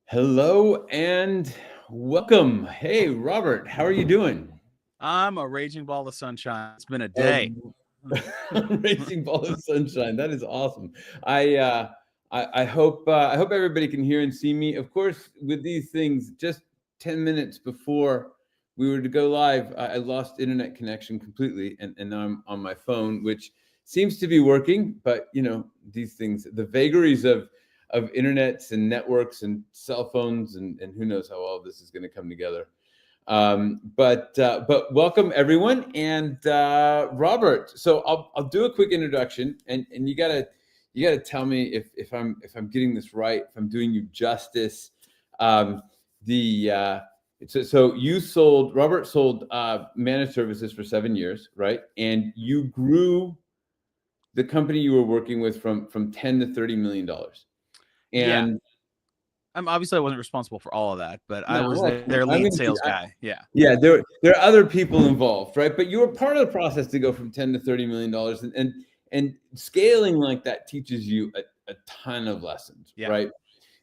Hello and welcome. Hey, Robert, how are you doing? I'm a raging ball of sunshine. It's been a day. Um, Racing ball of sunshine. That is awesome. I uh, I hope everybody can hear and see me. Of course, with these things, just 10 minutes before we were to go live, I lost internet connection completely, and now I'm on my phone, which seems to be working. But these things, the vagaries of internets and networks and cell phones, and who knows how all of this is going to come together. But welcome everyone, and Robert. So I'll do a quick introduction, and you gotta tell me if I'm getting this right, if I'm doing you justice. Um, the so Robert sold managed services for 7 years, right? And you grew the company you were working with from 10 to $30 million, Yeah. and I wasn't responsible for all of that, but I no, was well, their I lead mean, sales guy. Yeah. yeah, there are other people involved, right? But you were part of the process to go from 10 to $30 million, and scaling like that teaches you a ton of lessons, Yeah. right?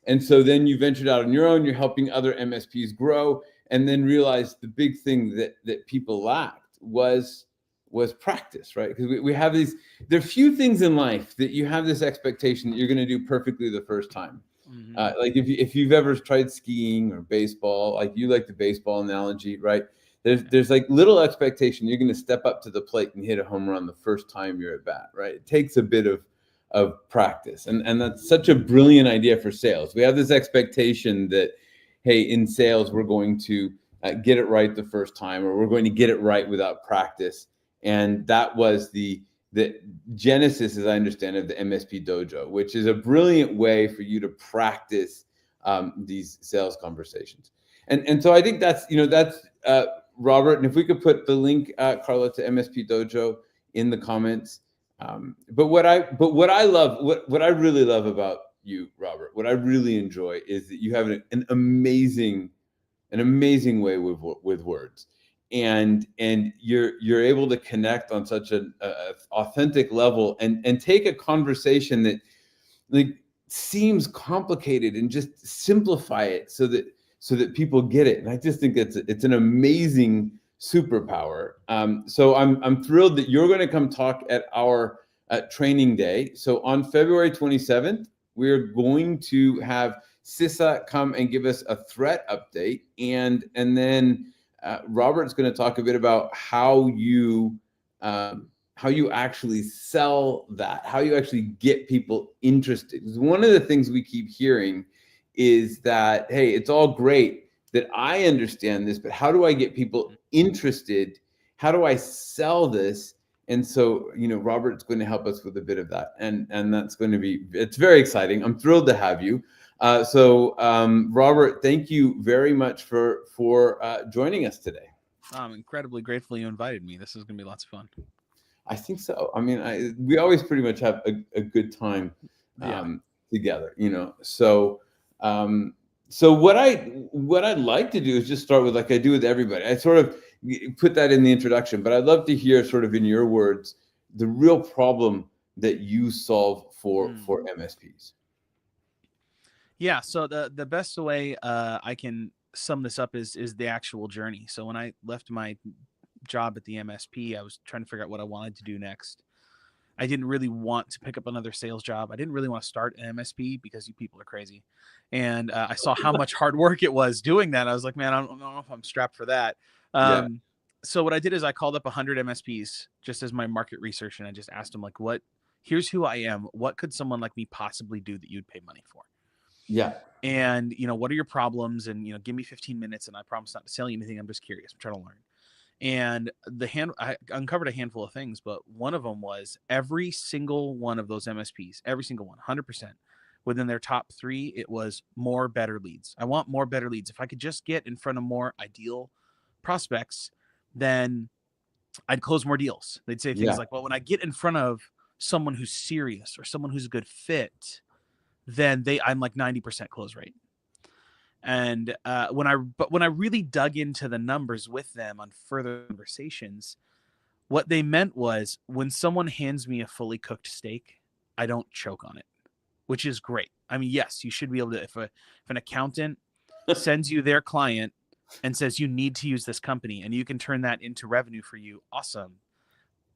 And so then you ventured out on your own. You're helping other MSPs grow, and then realized the big thing that people lacked was practice, right? Because we have these. There are few things in life that you have this expectation that you're going to do perfectly the first time. Hmm. Like if you've ever tried skiing or baseball, like you like the baseball analogy, right? There's like little expectation you're going to step up to the plate and hit a home run the first time you're at bat, right? It takes a bit of practice, and that's such a brilliant idea for sales. We have this expectation that, hey, in sales we're going to get it right the first time, or we're going to get it right without practice, and that was the Genesis, as I understand it, the MSP Dojo, which is a brilliant way for you to practice these sales conversations. And so I think that's Robert. And if we could put the link, Carla, to MSP Dojo in the comments. But what I really love about you, Robert, what I really enjoy is that you have an amazing way with words, and you're able to connect on such an authentic level, and take a conversation that, like, seems complicated and just simplify it so that people get it. And I just think it's an amazing superpower. So I'm thrilled that you're going to come talk at our training day. So on February 27th, we're going to have CISA come and give us a threat update, and then Robert's going to talk a bit about how you actually sell that, how you actually get people interested. Because one of the things we keep hearing is that, hey, it's all great that I understand this, but how do I get people interested? How do I sell this? And so, Robert's going to help us with a bit of that, and it's very exciting. I'm thrilled to have you. Robert, thank you very much for joining us today. I'm incredibly grateful you invited me. This is going to be lots of fun. I think so. I mean, we always pretty much have a good time Yeah. together, So what I'd like to do is just start with, like I do with everybody. I sort of put that in the introduction, but I'd love to hear, sort of in your words, the real problem that you solve for MSPs. Yeah. So the best way I can sum this up is the actual journey. So when I left my job at the MSP, I was trying to figure out what I wanted to do next. I didn't really want to pick up another sales job. I didn't really want to start an MSP because you people are crazy. And I saw how much hard work it was doing that. I was like, man, I don't know if I'm strapped for that. Yeah, Um, so what I did is I called up 100 MSPs just as my market research. And I just asked them, like, here's who I am. What could someone like me possibly do that you'd pay money for? yeah, And, what are your problems? And, give me 15 minutes and I promise not to sell you anything. I'm just curious. I'm trying to learn. And I uncovered a handful of things, but one of them was every single one of those MSPs, every single one, 100%, within their top three, it was more better leads. I want more better leads. If I could just get in front of more ideal prospects, then I'd close more deals. They'd say things yeah, like, well, when I get in front of someone who's serious or someone who's a good fit, then I'm like 90% close rate. And when I really dug into the numbers with them on further conversations, what they meant was when someone hands me a fully cooked steak, I don't choke on it. which is great. I mean, yes, you should be able to, if an accountant sends you their client and says you need to use this company and you can turn that into revenue for you, awesome.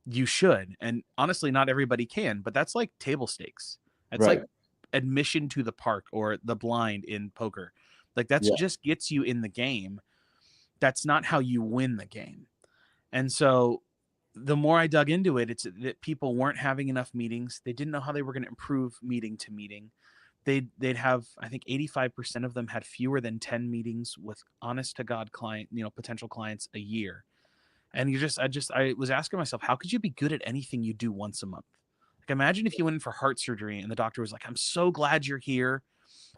You should. And honestly, not everybody can, but that's like table stakes. That's Right. like admission to the park or the blind in poker. Like that's Yeah. just gets you in the game. That's not how you win the game. And so the more I dug into it, it's that people weren't having enough meetings. They didn't know how they were going to improve meeting to meeting. They'd have, I think 85% of them had fewer than 10 meetings with honest to God client, potential clients a year. And I was asking myself, how could you be good at anything you do once a month? Like imagine if you went in for heart surgery and the doctor was like, I'm so glad you're here.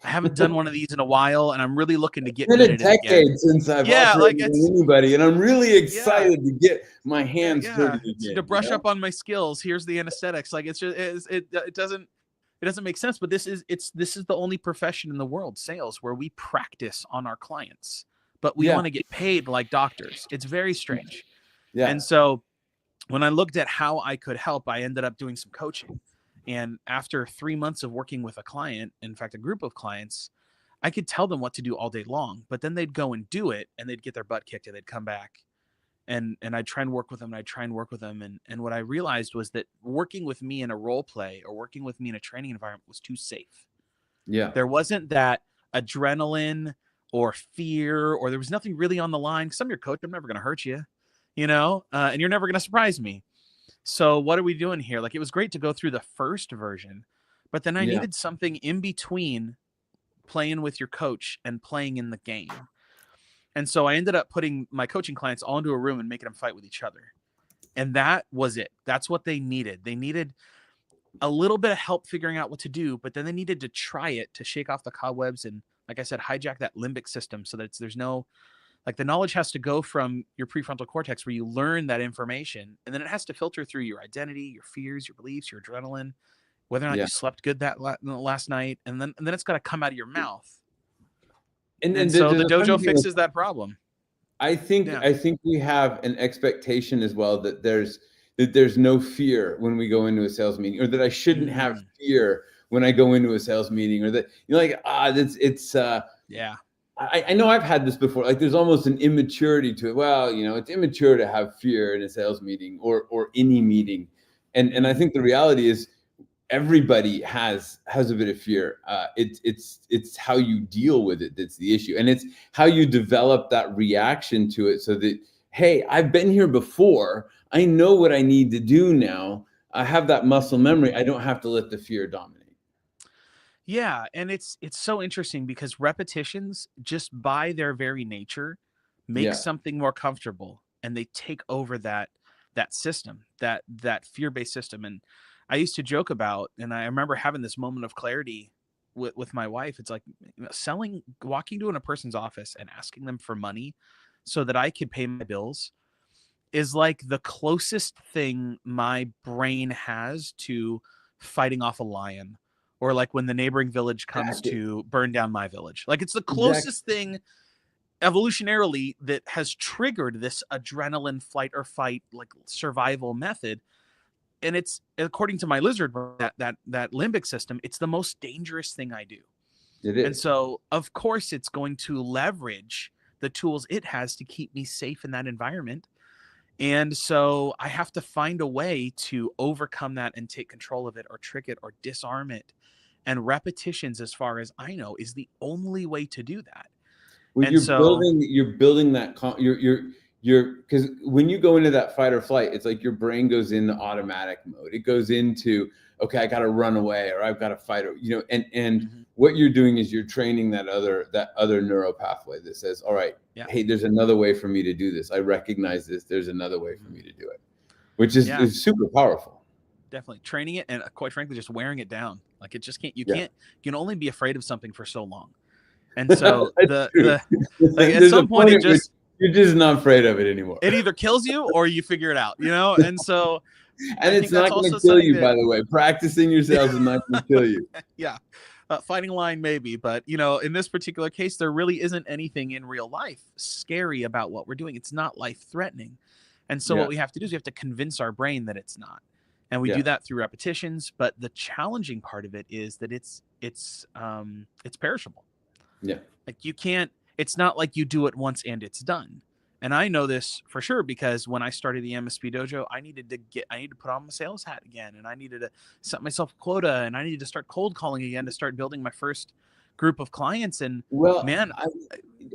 I haven't done one of these in a while and I'm really looking to get It's good been a at it again. decade since I've Yeah, like operated on anybody, and I'm really excited to get my hands dirty again. To brush up on my skills. Here's the anesthetics. Like it doesn't make sense. But this is the only profession in the world, sales, where we practice on our clients, but we want to get paid like doctors. It's very strange. Yeah. And so when I looked at how I could help, I ended up doing some coaching. And after 3 months of working with a client, in fact, a group of clients, I could tell them what to do all day long, but then they'd go and do it and they'd get their butt kicked and they'd come back and I'd try and work with them. And what I realized was that working with me in a role play or working with me in a training environment was too safe. Yeah. There wasn't that adrenaline or fear, or there was nothing really on the line. Because I'm your coach. I'm never going to hurt you, and you're never going to surprise me. So what are we doing here? Like, it was great to go through the first version, but then I needed something in between playing with your coach and playing in the game. And so I ended up putting my coaching clients all into a room and making them fight with each other. And that was it. That's what they needed. They needed a little bit of help figuring out what to do, but then they needed to try it to shake off the cobwebs and, like I said, hijack that limbic system so that there's no, like, the knowledge has to go from your prefrontal cortex where you learn that information, and then it has to filter through your identity, your fears, your beliefs, your adrenaline, whether or not you slept good that last night, and then it's got to come out of your mouth. And so the dojo fixes that problem. I think we have an expectation as well that there's no fear when we go into a sales meeting, or that I shouldn't have fear when I go into a sales meeting, or that I know I've had this before. Like, there's almost an immaturity to it. Well, it's immature to have fear in a sales meeting or any meeting. And I think the reality is everybody has a bit of fear. It's how you deal with it that's the issue. And it's how you develop that reaction to it so that, hey, I've been here before. I know what I need to do now. I have that muscle memory. I don't have to let the fear dominate. Yeah, and it's so interesting because repetitions, just by their very nature, make something more comfortable, and they take over that system, that fear-based system. And I used to joke about, and I remember having this moment of clarity with my wife. It's like walking to a person's office and asking them for money so that I could pay my bills is like the closest thing my brain has to fighting off a lion. Or like when the neighboring village comes to burn down my village. Like, it's the closest thing evolutionarily that has triggered this adrenaline flight or fight, like, survival method. And it's, according to my lizard, that limbic system, it's the most dangerous thing I do. It is. And so, of course, it's going to leverage the tools it has to keep me safe in that environment. And so I have to find a way to overcome that and take control of it or trick it or disarm it. And repetitions, as far as I know, is the only way to do that. Well, and you're building that, because when you go into that fight or flight, it's like your brain goes into automatic mode. It goes into, okay, I got to run away, or I've got to fight, or, and what you're doing is you're training that other neural pathway that says, all right, hey, there's another way for me to do this. I recognize this. There's another way for me to do it, which is super powerful. Definitely training it, and quite frankly, just wearing it down. Like, it just can't. You can only be afraid of something for so long. And so at some point you're just not afraid of it anymore. It either kills you or you figure it out, And so, and it's not going to kill you, by the way. Practicing your sales is not going to kill you. Yeah. Fighting line, maybe. But, in this particular case, there really isn't anything in real life scary about what we're doing. It's not life threatening. And so what we have to do is we have to convince our brain that it's not. And we Yeah. do that through repetitions, but the challenging part of it is that it's perishable. Yeah. Like you can't, it's not like you do it once and it's done. And I know this for sure because when I started the MSP Dojo, I needed to put on my sales hat again, and I needed to set myself a quota, and I needed to start cold calling again to start building my first group of clients. And Well, man,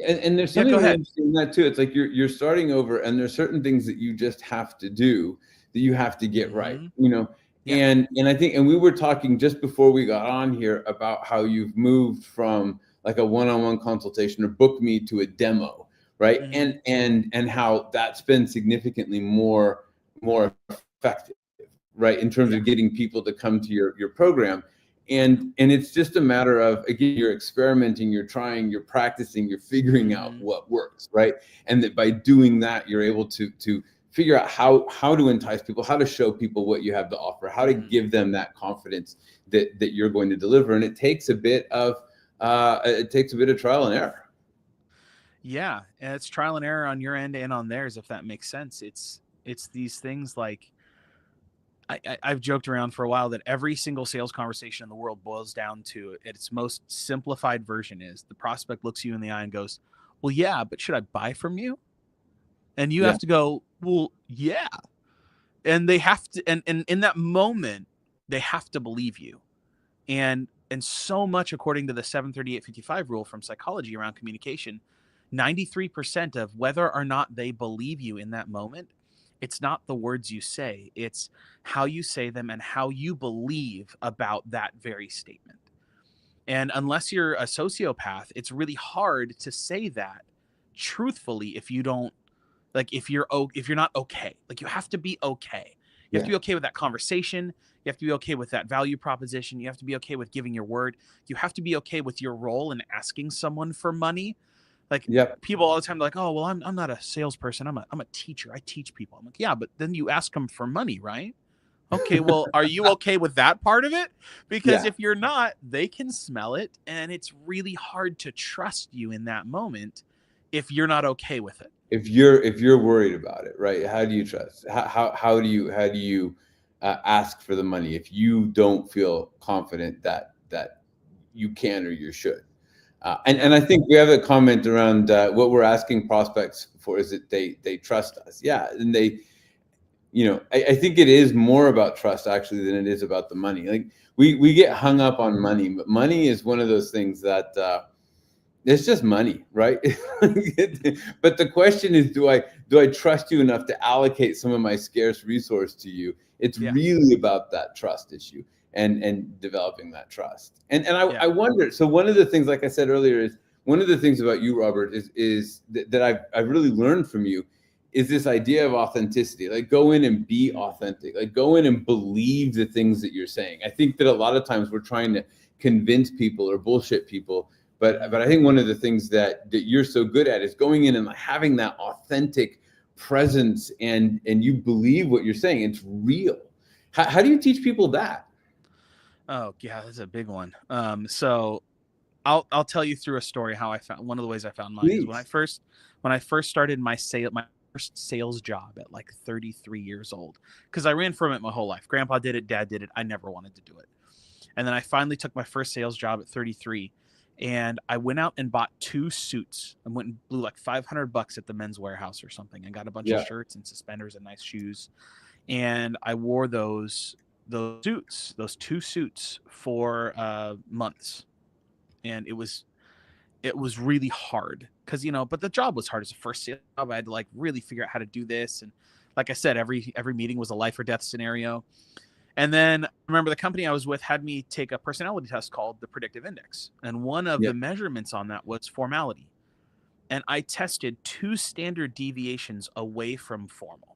and there's yeah, something go really ahead. interesting in that too. It's like you're starting over, and there's certain things that you just have to do, that you have to get right, Mhm. you know. Yeah. And I think, and we were talking just before we got on here about how you've moved from like a one-on-one consultation or book me to a demo, right? Mhm. And how that's been significantly more effective, right, in terms Yeah. of getting people to come to your program. And it's just a matter of, again, you're experimenting, you're trying, you're practicing, you're figuring out Mhm. what works, right? And that by doing that, you're able to figure out how to entice people, how to show people what you have to offer, how to Mhm. give them that confidence that you're going to deliver. And it takes a bit of trial and error. Yeah, and it's trial and error on your end and on theirs, if that makes sense. It's these things like I've joked around for a while that every single sales conversation in the world boils down to, at its most simplified version, is the prospect looks you in the eye and goes, "Well, yeah, but should I buy from you?" And you Yeah. have to go, "Well, yeah." And they have to, and in that moment, they have to believe you. And so much, according to the 73855 rule from psychology around communication, 93% of whether or not they believe you in that moment, it's not the words you say, it's how you say them and how you believe about that very statement. And unless you're a sociopath, it's really hard to say that truthfully if you don't, like, if you're not okay. Like, you have to be okay. You have to Yeah. be okay with that conversation. You have to be okay with that value proposition. You have to be okay with giving your word. You have to be okay with your role in asking someone for money. Like, Yep. people all the time are like, "Oh, well, I'm not a salesperson. I'm a teacher. I teach people." I'm like, "Yeah, but then you ask them for money, right?" Okay, well, are you okay with that part of it? Because Yeah. if you're not, they can smell it, and it's really hard to trust you in that moment if you're not okay with it. If you're worried about it, right? How do you trust? How do you ask for the money if you don't feel confident that you can or you should? And Yeah. I think we have a comment around what we're asking prospects for is that they trust us. Yeah, and they, I think it is more about trust actually than it is about the money. Like we get hung Mhm. up on money, but money is one of those things that it's just money, right? But the question is, do I trust you enough to allocate some of my scarce resource to you? It's Yeah. really about that trust issue and developing that trust. And Yeah. I wonder. So one of the things, like I said earlier, is one of the things about you, Robert, is that I've really learned from you is this idea of authenticity. Like go in and be Mhm. authentic. Like go in and believe the things that you're saying. I think that a lot of times we're trying to convince people or bullshit people, but I Mhm. think one of the things that you're so good at is going in and like having that authentic presence and you believe what you're saying. It's real. How do you teach people that? Oh, yeah, that's a big one. So I'll tell you through a story how I found one of the ways I found money is Please. when I first started my first sales job at like 33 years old, because I ran from it my whole life. Grandpa did it, dad did it. I never wanted to do it. And then I finally took my first sales job at 33, and I went out and bought two suits. I went and blew like $500 at the Men's Warehouse or something. I got a bunch of Yeah. shirts and suspenders and nice shoes, and I wore those two suits for months, and it was really hard because, but the job was hard. As a first sales job, I had to like really figure out how to do this, and like I said, every meeting was a life or death scenario. And then I remember the company I was with had me take a personality test called the predictive index, and one of Yeah. the measurements on that was formality, and I tested two standard deviations away from formal.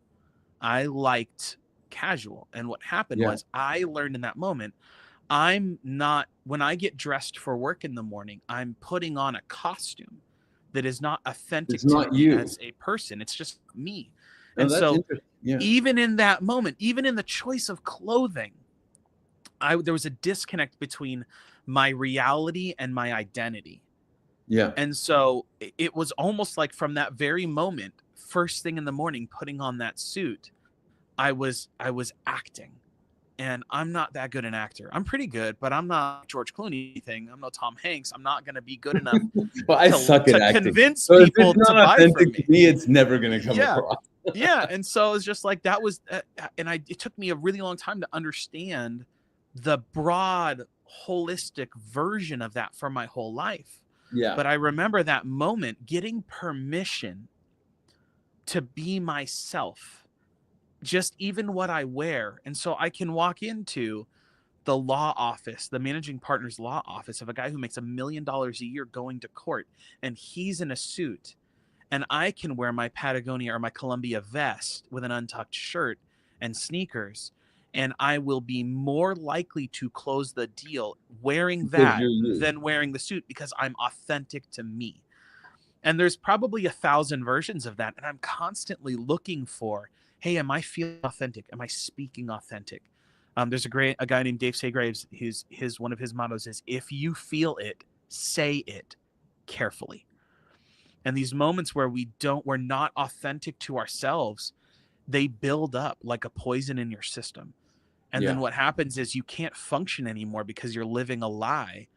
I liked casual, and what happened Yeah. was I learned in that moment, I'm not, when I get dressed for work in the morning, I'm putting on a costume that is not It's authentic to not me you. as a person. It's just me. Oh, And that's so interesting. Yeah. even in that moment, even in the choice of clothing, there was a disconnect between my reality and my identity. Yeah. And so it was almost like from that very moment, first thing in the morning, putting on that suit, I was acting. and I'm not that good an actor. I'm pretty good, but I'm not George Clooney thing. I'm no Tom Hanks. I'm not going to be good enough Well, I suck at acting. convince So if people it's to not buy from authentic me. to me, it's never going to come Yeah. across. Yeah. And so it's just like, that was, it took me a really long time to understand the broad, holistic version of that for my whole life. Yeah. But I remember that moment, getting permission to be myself, just even what I wear. And so I can walk into the law office, the managing partner's law office of a guy who makes $1 million a year going to court, and he's in a suit, and I can wear my Patagonia or my Columbia vest with an untucked shirt and sneakers, and I will be more likely to close the deal wearing that than wearing the suit, because I'm authentic to me. And there's probably 1,000 versions of that, and I'm constantly looking for, hey, am I feeling authentic? Am I speaking authentic? There's a guy named Dave Saygraves. One of his mottos is, if you feel it, say it carefully. And these moments where we're not authentic to ourselves, they build up like a poison in your system. And then what happens is you can't function anymore because you're living a lie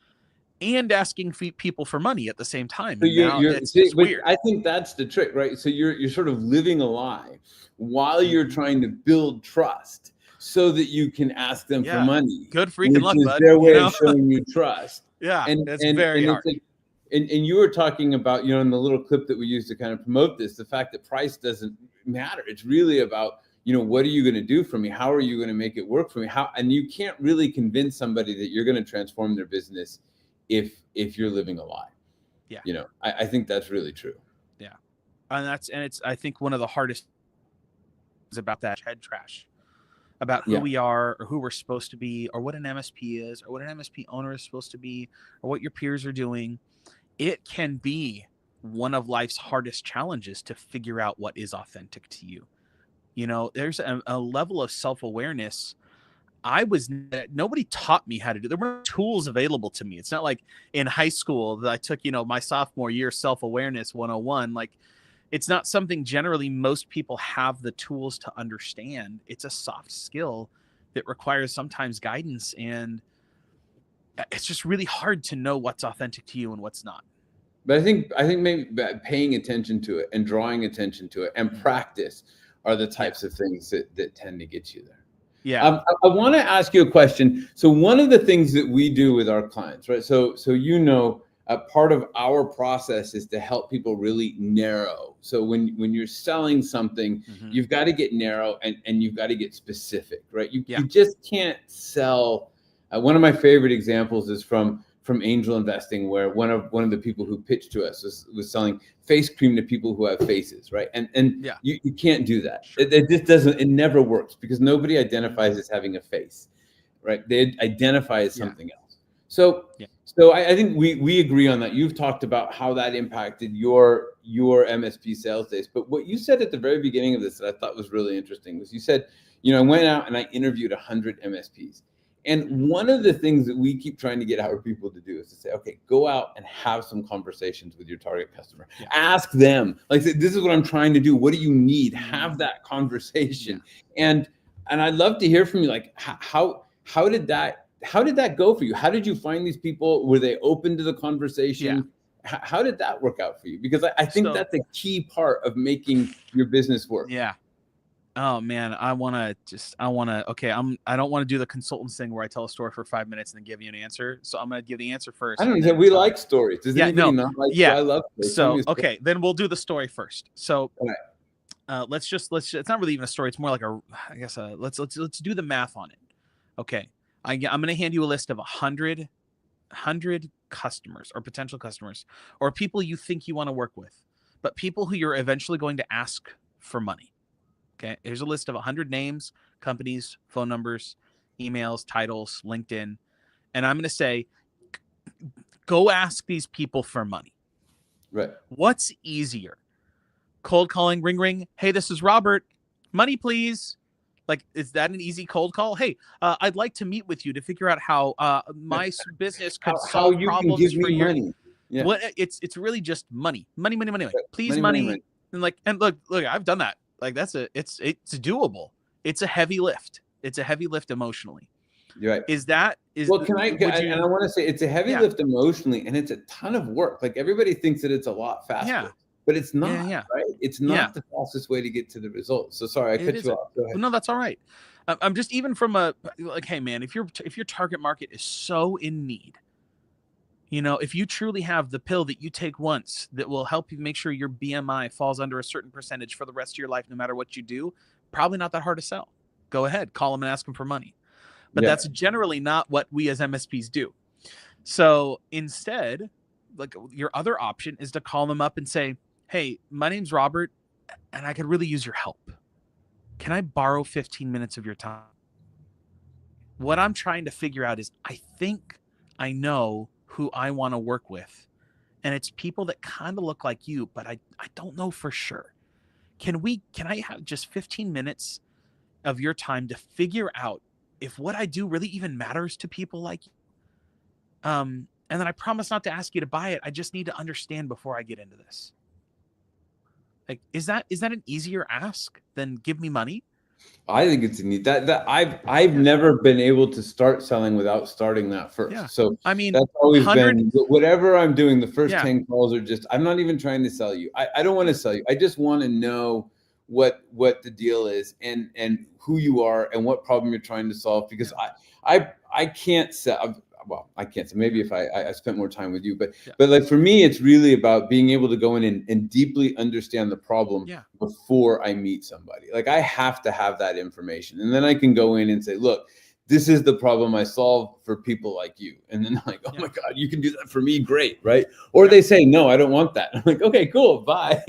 and asking people for money at the same time. So It's weird. I think that's the trick, right? So you're sort of living a lie while you're trying to build trust, so that you can ask them for money. Good freaking luck, bud. Their way of showing you trust. It's very hard. And you were talking about, in the little clip that we used to kind of promote this, the fact that price doesn't matter. It's really about, what are you going to do for me? How are you going to make it work for me? And you can't really convince somebody that you're going to transform their business if you're living a lie. Yeah. I think that's really true. Yeah. And I think one of the hardest is about that head trash, about who we are, or who we're supposed to be, or what an MSP is, or what an MSP owner is supposed to be, or what your peers are doing. It can be one of life's hardest challenges to figure out what is authentic to you. There's a level of self-awareness. Nobody taught me how to do. There were tools available to me. It's not like in high school that I took, my sophomore year self-awareness 101. Like, it's not something generally most people have the tools to understand. It's a soft skill that requires sometimes guidance, and it's just really hard to know what's authentic to you and what's not. But I think maybe paying attention to it and drawing attention to it and practice are the types of things that tend to get you there. Yeah. I want to ask you a question. So one of the things that we do with our clients, right? So part of our process is to help people really narrow. So when you're selling something, you've got to get narrow and you've got to get specific, right? You just can't sell. One of my favorite examples is from angel investing, where one of the people who pitched to us was selling face cream to people who have faces, right? And you can't do that. Sure. It just doesn't. It never works, because nobody identifies as having a face, right? They identify as something else. So I think we agree on that. You've talked about how that impacted your MSP sales days. But what you said at the very beginning of this that I thought was really interesting was, you said, I went out and I interviewed 100 MSPs. And one of the things that we keep trying to get our people to do is to say, okay, go out and have some conversations with your target customer. Ask them, like, this is what I'm trying to do. What do you need? Have that conversation. And I'd love to hear from you, like, how did that go for you? How did you find these people? Were they open to the conversation? How did that work out for you? Because I think that's a key part of making your business work. Yeah. Oh man, I don't want to do the consultants thing where I tell a story for 5 minutes and then give you an answer. So I'm going to give the answer first. I don't know. We like stories. Does anybody not like? Yeah. I love stories. So, okay, then we'll do the story first. So, let's it's not really even a story. It's more like let's do the math on it. Okay. I'm going to hand you a list of 100 customers or potential customers, or people you think you want to work with, but people who you're eventually going to ask for money. Okay, here's a list of 100 names, companies, phone numbers, emails, titles, LinkedIn. And I'm going to say, go ask these people for money. Right. What's easier? Cold calling, ring, ring. Hey, this is Robert. Money, please. Like, is that an easy cold call? Hey, I'd like to meet with you to figure out how my business could solve problems for you. Money. Yeah. What it's really just money. Money. Please, money. And look, I've done that. Like, it's doable. It's a heavy lift. It's a heavy lift emotionally. You're right. Is that Well, and I want to say it's a heavy lift emotionally, and it's a ton of work. Like everybody thinks that it's a lot faster, but it's not, right? It's not the fastest way to get to the results. So sorry, I cut you off. Go ahead. No, that's all right. I'm just even from a like, hey man, if your target market is so in need, if you truly have the pill that you take once that will help you make sure your BMI falls under a certain percentage for the rest of your life, no matter what you do, probably not that hard to sell. Go ahead, call them and ask them for money. But that's generally not what we as MSPs do. So instead, like your other option is to call them up and say, hey, my name's Robert, and I could really use your help. Can I borrow 15 minutes of your time? What I'm trying to figure out is I think I know who I want to work with. And it's people that kind of look like you, but I don't know for sure. Can I have just 15 minutes of your time to figure out if what I do really even matters to people like you? And then I promise not to ask you to buy it. I just need to understand before I get into this. Like, is that an easier ask than give me money? I think it's neat that I've never been able to start selling without starting that first. Yeah. So I mean, that's always been whatever I'm doing. The first 10 calls are just, I'm not even trying to sell you. I don't want to sell you. I just want to know what the deal is and who you are and what problem you're trying to solve, because I can't sell. Well, I can't. So maybe if I spent more time with you, but like for me, it's really about being able to go in and deeply understand the problem before I meet somebody. Like I have to have that information, and then I can go in and say, look, this is the problem I solve for people like you. And then like, oh my God, you can do that for me. Great. Right. Or they say, no, I don't want that. I'm like, okay, cool. Bye.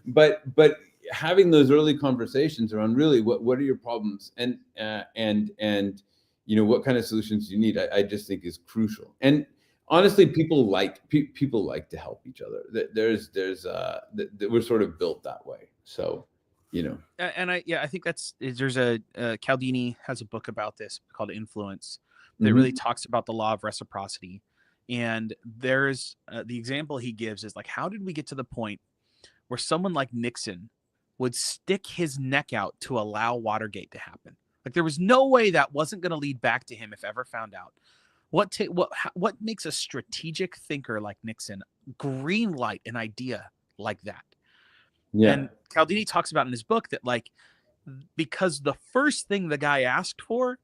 But having those early conversations around really what are your problems and what kind of solutions you need, I just think is crucial. And honestly, people like to help each other. We're sort of built that way. So, And I think there's Cialdini has a book about this called Influence that really talks about the law of reciprocity. And there's the example he gives is like, how did we get to the point where someone like Nixon would stick his neck out to allow Watergate to happen? Like there was no way that wasn't going to lead back to him if ever found out. What makes a strategic thinker like Nixon green light an idea like that? Yeah. And Cialdini talks about in his book that like, because the first thing the guy asked for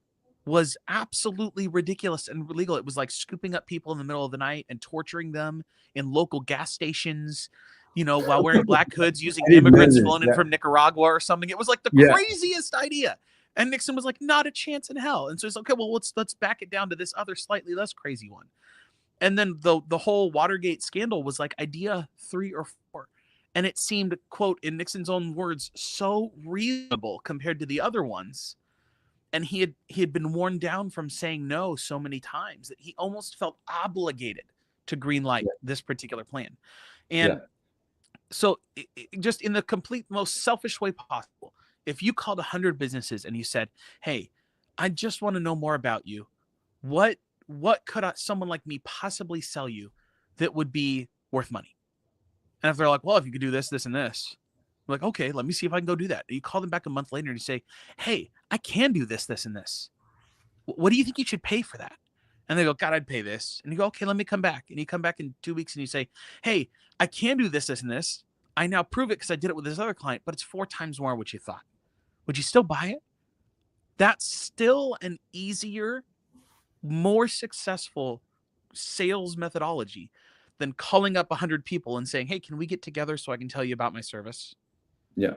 was absolutely ridiculous and illegal. It was like scooping up people in the middle of the night and torturing them in local gas stations, while wearing black hoods, using immigrants flown in from Nicaragua or something. It was like the craziest idea. And Nixon was like, not a chance in hell. And so it's okay, well, let's back it down to this other slightly less crazy one. And then the whole Watergate scandal was like idea 3 or 4. And it seemed, quote, in Nixon's own words, so reasonable compared to the other ones. And he had been worn down from saying no so many times that he almost felt obligated to greenlight this particular plan. And so just in the complete most selfish way possible, if you called 100 businesses and you said, hey, I just want to know more about you. What could someone like me possibly sell you that would be worth money? And if they're like, well, if you could do this, this, and this, I'm like, okay, let me see if I can go do that. And you call them back a month later and you say, hey, I can do this, this, and this. What do you think you should pay for that? And they go, God, I'd pay this. And you go, okay, let me come back. And you come back in 2 weeks and you say, hey, I can do this, this, and this. I now prove it because I did it with this other client, but it's 4 times more what you thought. Would you still buy it? That's still an easier, more successful sales methodology than calling up 100 people and saying, hey, can we get together so I can tell you about my service? Yeah.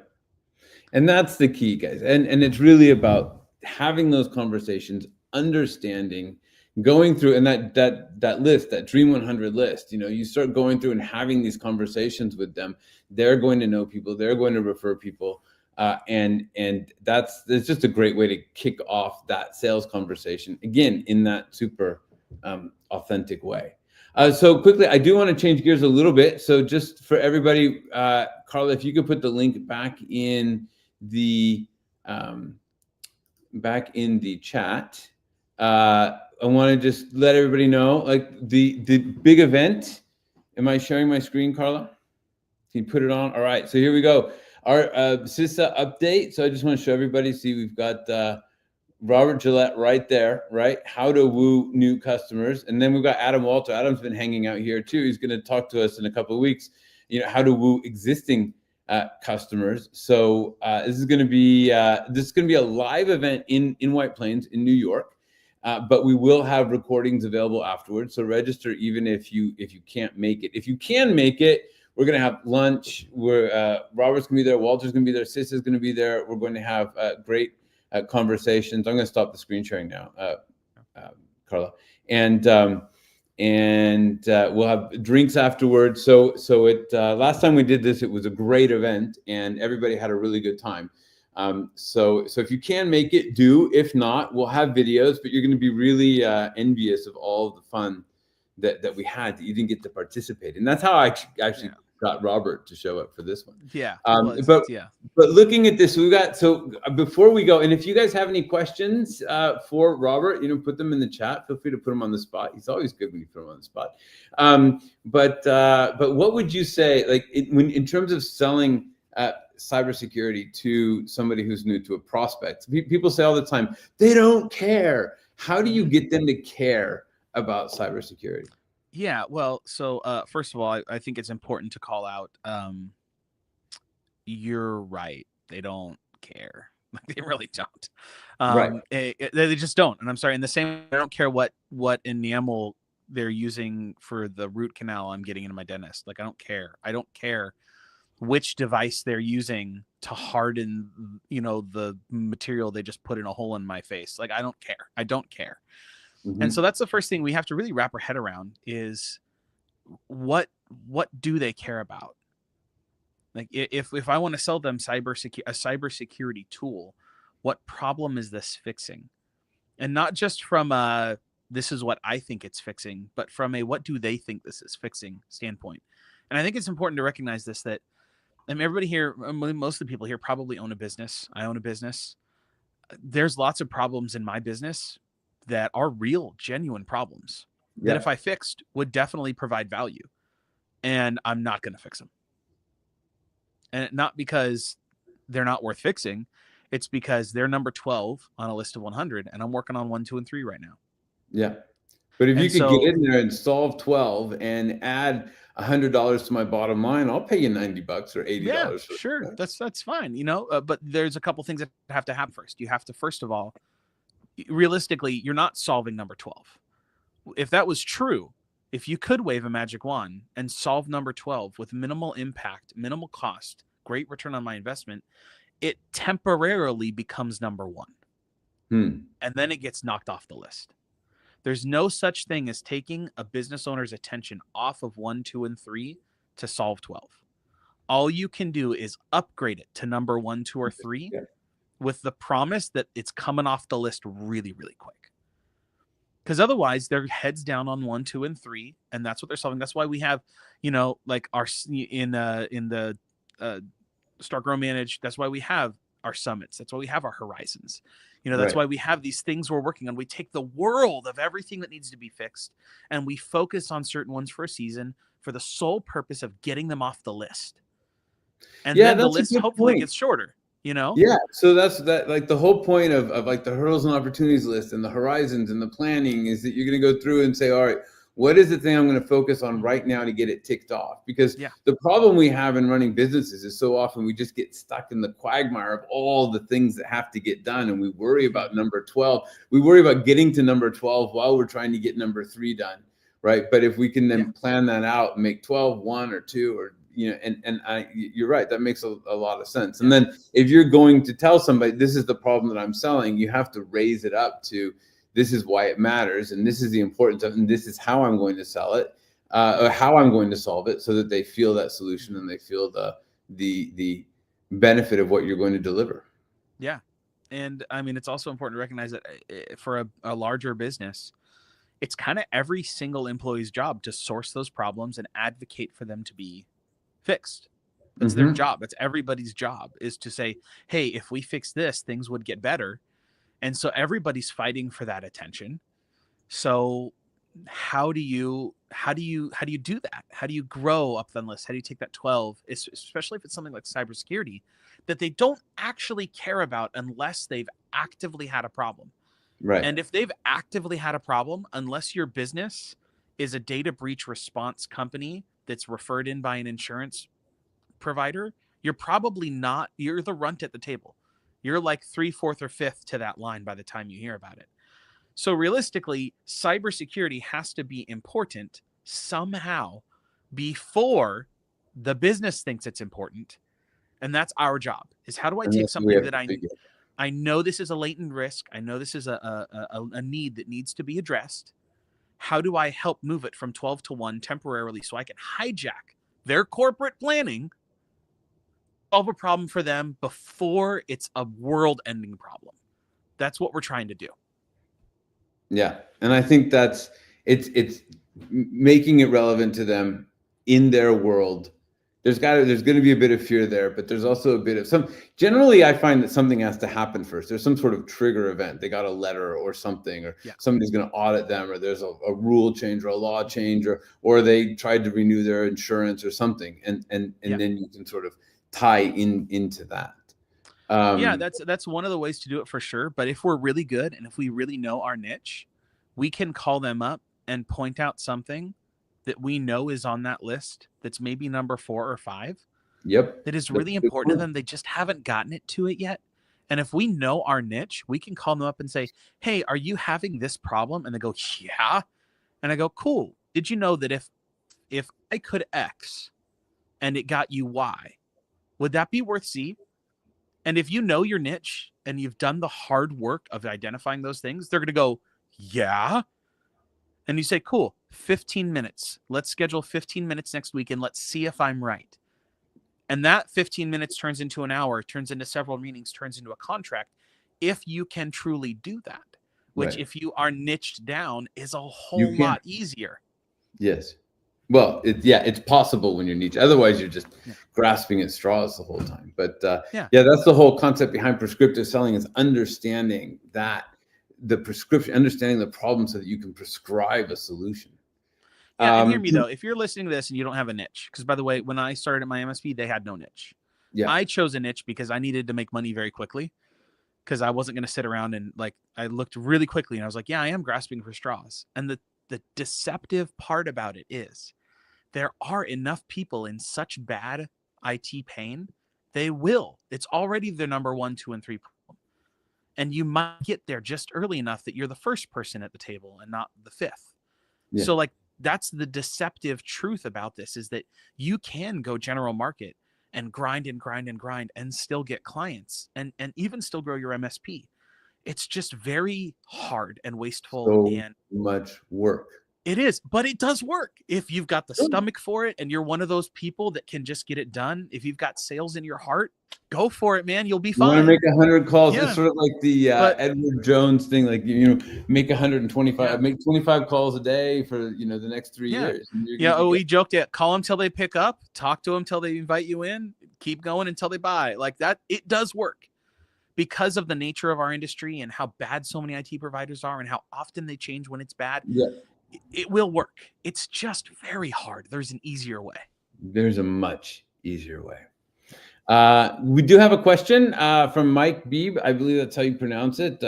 And that's the key, guys. And it's really about having those conversations, understanding, going through, and that list, that Dream 100 list, you start going through and having these conversations with them. They're going to know people. They're going to refer people. And it's just a great way to kick off that sales conversation, again, in that super authentic way. So quickly, I do want to change gears a little bit. So just for everybody, Carla, if you could put the link back in the chat. I want to just let everybody know, like the big event. Am I sharing my screen, Carla? Can you put it on? All right, so here we go. Our CISA update. So I just want to show everybody. See, we've got Robert Gillette right there, right? How to woo new customers. And then we've got Adam Walter. Adam's been hanging out here too. He's going to talk to us in a couple of weeks, how to woo existing customers. So this is going to be a live event in White Plains in New York. But we will have recordings available afterwards. So register even if you can't make it. If you can make it, we're going to have lunch. Robert's going to be there. Walter's going to be there. Sis is going to be there. We're going to have great conversations. I'm going to stop the screen sharing now, Carla, and we'll have drinks afterwards. So last time we did this, it was a great event, and everybody had a really good time. So if you can make it, do. If not, we'll have videos, but you're going to be really envious of all of the fun that we had that you didn't get to participate in. That's how I actually got Robert to show up for this one. Yeah. But looking at this, before we go, and if you guys have any questions for Robert, put them in the chat. Feel free to put them on the spot. He's always good when you put him on the spot. But what would you say, like in terms of selling cybersecurity to somebody who's new, to a prospect? People say all the time, they don't care. How do you get them to care about cybersecurity? Yeah, well, so first of all, I think it's important to call out, you're right. They don't care. Like, they really don't. Right. They just don't. And I'm sorry. In the same, I don't care what enamel they're using for the root canal I'm getting into my dentist. Like, I don't care. I don't care which device they're using to harden, the material they just put in a hole in my face. Like, I don't care. I don't care. Mm-hmm. And so that's the first thing we have to really wrap our head around is what do they care about? Like, if I want to sell them a cybersecurity tool, what problem is this fixing? And not just from this is what I think it's fixing, but from a what do they think this is fixing standpoint. And I think it's important to recognize this, that everybody here, most of the people here probably own a business. I own a business. There's lots of problems in my business that are real, genuine problems that if I fixed would definitely provide value, and I'm not going to fix them. And not because they're not worth fixing. It's because they're number 12 on a list of 100, and I'm working on 1, 2, and 3 right now. Yeah. But if you could get in there and solve 12 and add $100 to my bottom line, I'll pay you $90 or $80. Yeah, sure. That's fine. But there's a couple things that have to happen first. You have to, first of all, realistically, you're not solving number 12. If that was true, if you could wave a magic wand and solve number 12 with minimal impact, minimal cost, great return on my investment, it temporarily becomes number 1. And then it gets knocked off the list. There's no such thing as taking a business owner's attention off of 1, 2, and 3 to solve 12. All you can do is upgrade it to number 1, 2, or 3 with the promise that it's coming off the list really, really quick. Because otherwise, they're heads down on 1, 2, and 3, and that's what they're solving. That's why we have, like our in the Start, Grow, Manage. That's why we have our summits. That's why we have our horizons. That's why we have these things we're working on. We take the world of everything that needs to be fixed, and we focus on certain ones for a season for the sole purpose of getting them off the list. And then the list hopefully gets shorter. Yeah. So that's like the whole point of like the hurdles and opportunities list and the horizons and the planning is that you're going to go through and say, all right, what is the thing I'm going to focus on right now to get it ticked off? Because the problem we have in running businesses is so often we just get stuck in the quagmire of all the things that have to get done. And we worry about number 12. We worry about getting to number 12 while we're trying to get number 3 done. Right. But if we can then plan that out and make 12, 1 or 2 or you're right. That makes a lot of sense. And then if you're going to tell somebody, this is the problem that I'm selling, you have to raise it up to, this is why it matters. And this is the importance of, and this is how I'm going to sell it, or how I'm going to solve it, so that they feel that solution and they feel the benefit of what you're going to deliver. Yeah. And I mean, it's also important to recognize that for a larger business, it's kind of every single employee's job to source those problems and advocate for them to be fixed. That's their job. That's everybody's job, is to say, hey, if we fix this, things would get better. And so everybody's fighting for that attention. So how do you do that? How do you grow up the list? How do you take that 12, especially if it's something like cybersecurity that they don't actually care about unless they've actively had a problem. Right. And if they've actively had a problem, unless your business is a data breach response company that's referred in by an insurance provider, you're probably not, you're the runt at the table. You're like 3, 4th, or 5th to that line by the time you hear about it. So realistically, cybersecurity has to be important somehow before the business thinks it's important. And that's our job, is how do I And take that's what we something have that to figure. I know this is a latent risk, I know this is a need that needs to be addressed. How do I help move it from 12 to 1 temporarily so I can hijack their corporate planning, solve a problem for them before it's a world-ending problem? That's what we're trying to do. Yeah, and I think that's it's making it relevant to them in their world. There's going to be a bit of fear there, but there's also a bit of some. Generally, I find that something has to happen first. There's some sort of trigger event. They got a letter or something, or somebody's going to audit them, or there's a rule change or a law change, or they tried to renew their insurance or something, and then you can sort of tie into that. Yeah, that's one of the ways to do it for sure. But if we're really good and if we really know our niche, we can call them up and point out something that we know is on that list that's maybe number 4 or 5. Yep. That is really important to them. They just haven't gotten it to it yet. And if we know our niche, we can call them up and say, hey, are you having this problem? And they go, yeah. And I go, cool. Did you know that if I could X and it got you Y, would that be worth Z? And if you know your niche and you've done the hard work of identifying those things, they're going to go, yeah. And you say, cool, 15 minutes. Let's schedule 15 minutes next week and let's see if I'm right. And that 15 minutes turns into an hour, turns into several meetings, turns into a contract. If you can truly do that, which if you are niched down is a whole lot easier. Yes. Well, it's possible when you're niche. Otherwise, you're just grasping at straws the whole time. But that's the whole concept behind prescriptive selling, is understanding that the prescription, understanding the problem so that you can prescribe a solution. Yeah, and hear me though, if you're listening to this and you don't have a niche, because by the way, when I started at my MSP, they had no niche. Yeah. I chose a niche because I needed to make money very quickly, because I wasn't going to sit around and I looked really quickly and I was like, yeah, I am grasping for straws. And the deceptive part about it is, there are enough people in such bad IT pain, they will. It's already their number 1, 2, and 3 problem. And you might get there just early enough that you're the first person at the table and not the 5th. Yeah. So that's the deceptive truth about this, is that you can go general market and grind and grind and grind and still get clients and even still grow your MSP. It's just very hard and wasteful and much work. It is, but it does work. If you've got the stomach for it and you're one of those people that can just get it done, if you've got sales in your heart, go for it, man. You'll be fine. You want to make 100 calls. It's sort of like the Edward Jones thing, like, make 125, make 25 calls a day for, the next 3 years. We joked it. Call them till they pick up, talk to them till they invite you in, keep going until they buy. Like that. It does work because of the nature of our industry and how bad so many IT providers are and how often they change when it's bad. Yeah. It will work. It's just very hard. There's an easier way. There's a much easier way. We do have a question from Mike Beebe. I believe that's how you pronounce it.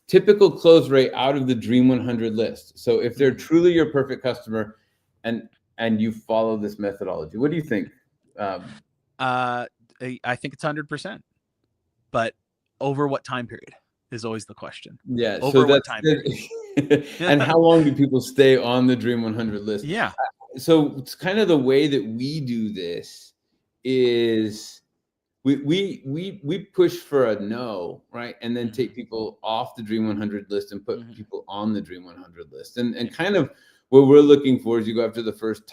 Typical close rate out of the Dream 100 list. So if they're truly your perfect customer and you follow this methodology, what do you think? I think it's 100%. But over what time period is always the question. Yeah. Over what time period? And how long do people stay on the Dream 100 list? Yeah. So it's kind of the way that we do this is we push for a no, right? And then take people off the Dream 100 list and put people on the Dream 100 list. And kind of what we're looking for is you go after the first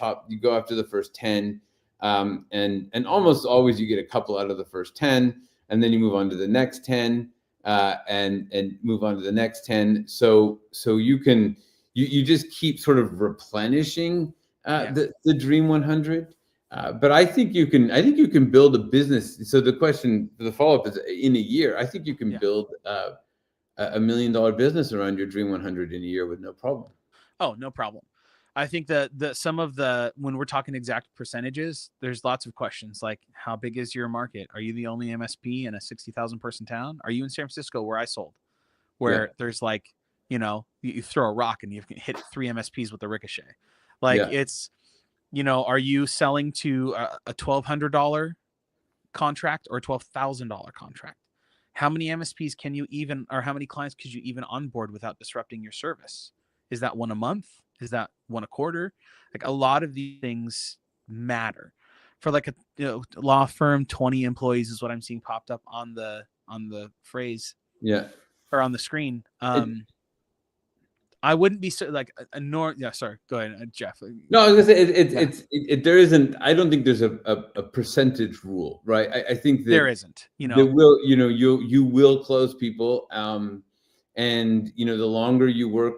10, and almost always you get a couple out of the first 10, and then you move on to the next 10. And move on to the next 10. So you just keep sort of replenishing the Dream 100. But I think you can build a business. So the follow-up is, in a year, I think you can build a $1 million business around your Dream 100 in a year with no problem. Oh, no problem. I think that some of the, when we're talking exact percentages, there's lots of questions like, how big is your market? Are you the only MSP in a 60,000 person town? Are you in San Francisco where I sold, Yeah. where there's like, you throw a rock and you can hit 3 MSPs with a ricochet? Like, Yeah. it's, are you selling to a $1,200 contract or a $12,000 contract? How many MSPs can you even, or how many clients could you even onboard without disrupting your service? Is that one a month? Is that one a quarter? Like, a lot of these things matter. For like a law firm, 20 employees is what I'm seeing popped up on the phrase, Yeah. or on the screen. It, I wouldn't be so like yeah, sorry, go ahead, Jeff. no, I was gonna say Yeah. there isn't. I don't think there's a percentage rule, right? I think that There isn't. there will, you will close people, and the longer you work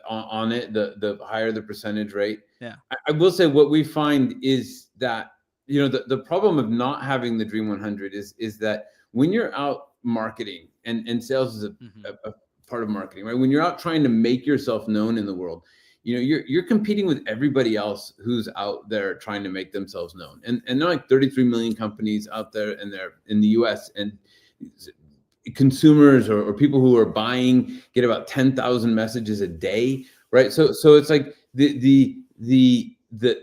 on it, the higher the percentage rate. Yeah. I will say what we find is that the problem of not having the Dream 100 is that when you're out marketing, and sales is a part of marketing, right? When you're out trying to make yourself known in the world, you're competing with everybody else who's out there trying to make themselves known, and there are like 33 million companies out there, and they're in the US, and consumers or people who are buying get about 10,000 messages a day, right? So it's like the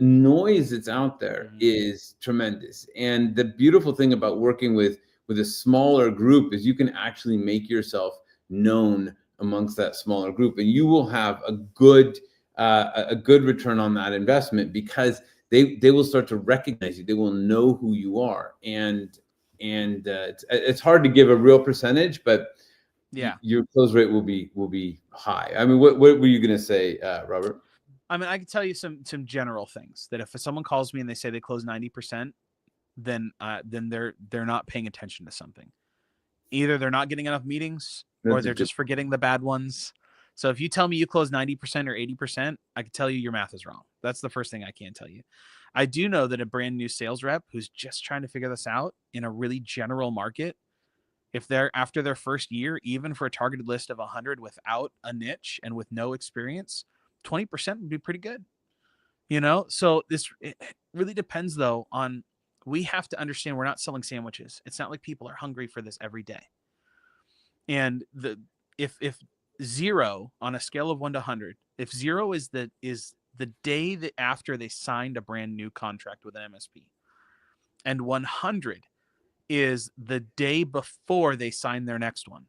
noise that's out there is tremendous, and the beautiful thing about working with a smaller group is you can actually make yourself known amongst that smaller group, and you will have a good return on that investment, because they will start to recognize you. They will know who you are, and it's hard to give a real percentage, but yeah, your close rate will be high. I mean, what were you going to say, Robert? I mean, I can tell you some general things, that if someone calls me and they say they close 90%, then they're not paying attention to something. Either they're not getting enough meetings, or they're just forgetting the bad ones. So if you tell me you close 90% or 80%, I can tell you your math is wrong. That's the first thing I can tell you. I do know that a brand new sales rep who's just trying to figure this out in a really general market, if they're after their first year, even for a targeted list of 100 without a niche and with no experience, 20% would be pretty good. So it really depends though on, we have to understand we're not selling sandwiches. It's not like people are hungry for this every day. And if 0 on a scale of 1 to 100, if 0 is the day that after they signed a brand new contract with an MSP, and 100 is the day before they sign their next one.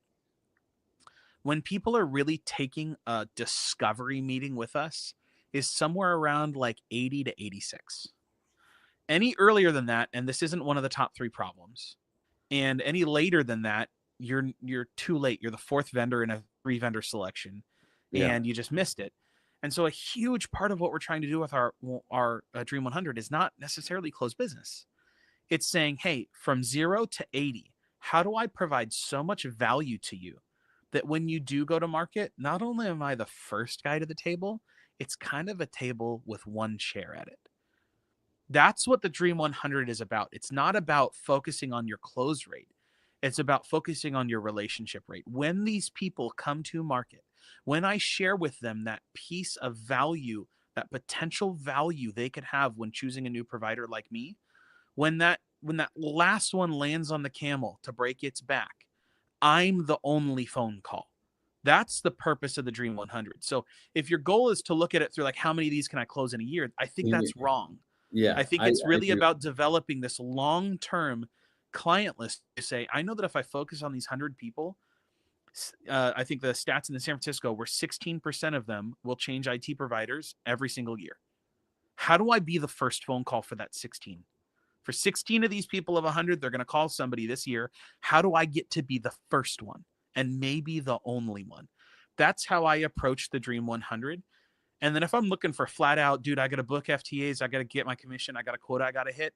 When people are really taking a discovery meeting with us, is somewhere around like 80 to 86. Any earlier than that, and this isn't one of the top 3 problems, and any later than that, you're too late. You're the 4th vendor in a 3-vendor selection, and you just missed it. And so a huge part of what we're trying to do with our Dream 100 is not necessarily close business. It's saying, hey, from 0 to 80, how do I provide so much value to you that when you do go to market, not only am I the first guy to the table, it's kind of a table with one chair at it. That's what the Dream 100 is about. It's not about focusing on your close rate. It's about focusing on your relationship rate. When these people come to market, when I share with them that piece of value, that potential value they could have when choosing a new provider like me, when that last one lands on the camel to break its back, I'm the only phone call. That's the purpose of the Dream 100. So if your goal is to look at it through like, how many of these can I close in a year? I think that's wrong. Yeah, I think it's really about developing this long-term client list to say, I know that if I focus on these 100 people, I think the stats in San Francisco were 16% of them will change IT providers every single year. How do I be the first phone call for that 16? For 16 of these people of 100, they're going to call somebody this year. How do I get to be the first one and maybe the only one? That's how I approach the Dream 100. And then if I'm looking for flat out, dude, I got to book FTAs, I got to get my commission, I got a quota I got to hit,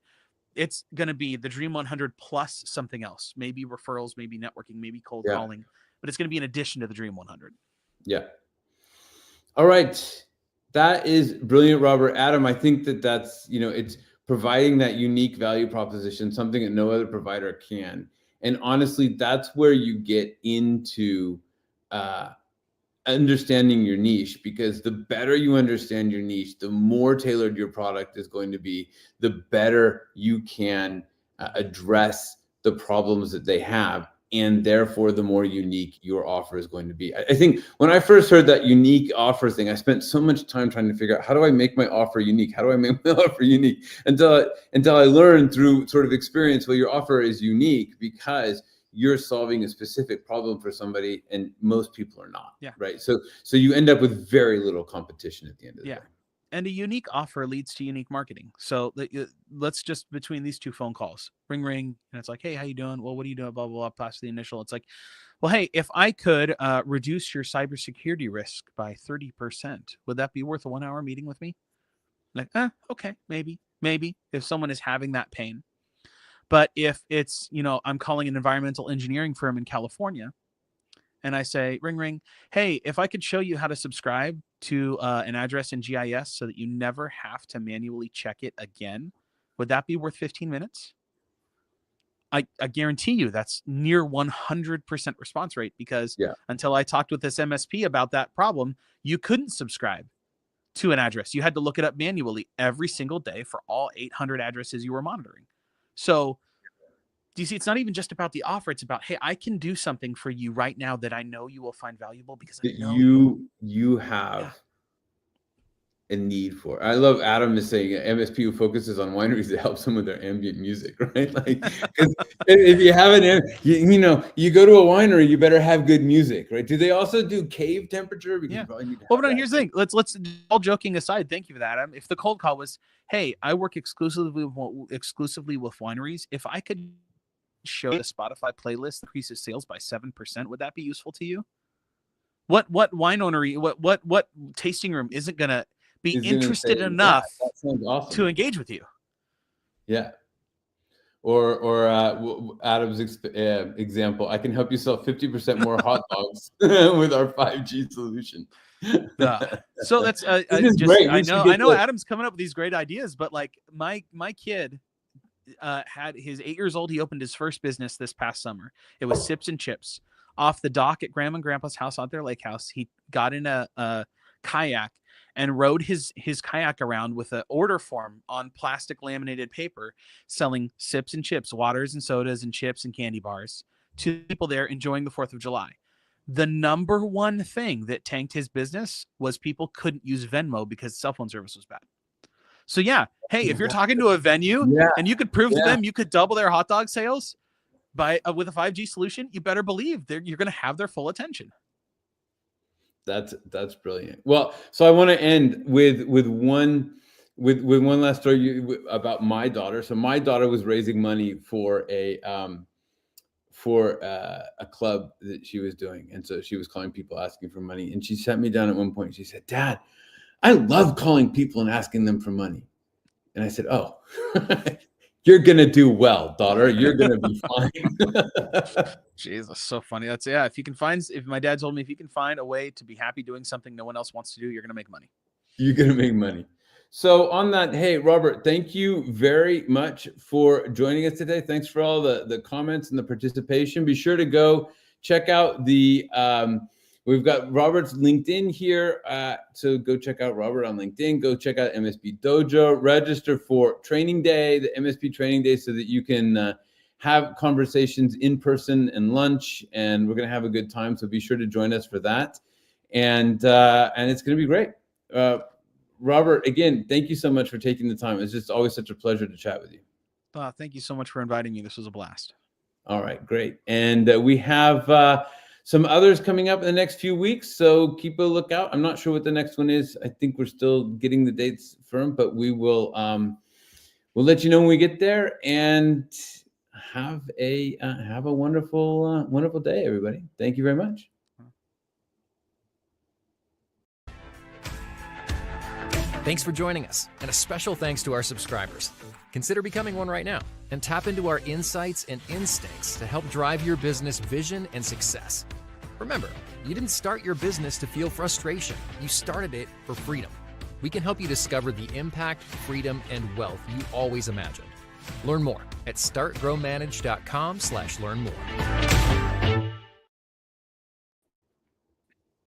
it's going to be the Dream 100 plus something else. Maybe referrals, maybe networking, maybe cold calling, but it's going to be in addition to the Dream 100. Yeah. All right. That is brilliant, Robert. Adam, I think that's, it's providing that unique value proposition, something that no other provider can. And honestly, that's where you get into understanding your niche, because the better you understand your niche, the more tailored your product is going to be, the better you can address the problems that they have, and therefore the more unique your offer is going to be. I think when I first heard that unique offer thing, I spent so much time trying to figure out, how do I make my offer unique? How do I make my offer unique? Until I learned through sort of experience, well, your offer is unique because you're solving a specific problem for somebody, and most people are not. Yeah. Right. So you end up with very little competition at the end of the day. And a unique offer leads to unique marketing. So let's just, between these two phone calls, ring, ring. And it's like, hey, how you doing? Well, what are you doing? Blah, blah, blah. Past the initial. It's like, well, hey, if I could reduce your cybersecurity risk by 30%, would that be worth a 1-hour meeting with me? Like, okay, maybe if someone is having that pain. But if it's, I'm calling an environmental engineering firm in California, and I say, ring, ring, hey, if I could show you how to subscribe to an address in GIS so that you never have to manually check it again, would that be worth 15 minutes? I guarantee you that's near 100% response rate, because until I talked with this MSP about that problem, you couldn't subscribe to an address. You had to look it up manually every single day for all 800 addresses you were monitoring. So do you see, it's not even just about the offer. It's about, hey, I can do something for you right now that I know you will find valuable, because I know you have a need for. I love Adam is saying MSP who focuses on wineries that helps them with their ambient music, right? Like, if you have you go to a winery, you better have good music, right? Do they also do cave temperature? Because you probably need to well, but here's the thing. Let's all joking aside. Thank you for that, Adam. If the cold call was, hey, I work exclusively with wineries. If I could show the Spotify playlist increases sales by 7%, would that be useful to you? What wine ownery, what tasting room isn't gonna be interested enough awesome to engage with you? Yeah. Or Adam's example, I can help you sell 50% more hot dogs with our 5G solution. So that's great. I know Adam's coming up with these great ideas, but like my kid had his 8 years old. He opened his first business this past summer. It was Sips and Chips off the dock at Grandma and Grandpa's house out their lake house. He got in a kayak and rode his kayak around with an order form on plastic laminated paper, selling sips and chips, waters and sodas and chips and candy bars to people there enjoying the 4th of July. The number one thing that tanked his business was people couldn't use Venmo because cell phone service was bad. So hey, if you're talking to a venue and you could prove to them you could double their hot dog sales by with a 5G solution, you better believe you're going to have their full attention. That's brilliant. Well, so I want to end with one last story about my daughter. So my daughter was raising money for a club that she was doing, and so she was calling people asking for money. And she sat me down at one point. She said, "Dad, I love calling people and asking them for money." And I said, "Oh, you're gonna do well, daughter. You're gonna be fine." Jeez, that's so funny. That's if my dad told me, if you can find a way to be happy doing something no one else wants to do, you're gonna make money. You're gonna make money. So on that, hey, Robert, thank you very much for joining us today. Thanks for all the comments and the participation. Be sure to go check out we've got Robert's LinkedIn here. So go check out Robert on LinkedIn. Go check out MSP Dojo. Register for training day, the MSP training day, so that you can have conversations in person and lunch. And we're going to have a good time. So be sure to join us for that. And it's going to be great. Robert, again, thank you so much for taking the time. It's just always such a pleasure to chat with you. Thank you so much for inviting me. This was a blast. All right, great. And we have some others coming up in the next few weeks, so keep a lookout. I'm not sure what the next one is. I think we're still getting the dates firm, but we will we'll let you know when we get there. And have a wonderful day, everybody. Thank you very much. Thanks for joining us, and a special thanks to our subscribers. Consider becoming one right now and tap into our insights and instincts to help drive your business vision and success. Remember, you didn't start your business to feel frustration. You started it for freedom. We can help you discover the impact, freedom, and wealth you always imagined. Learn more at startgrowmanage.com/learn more.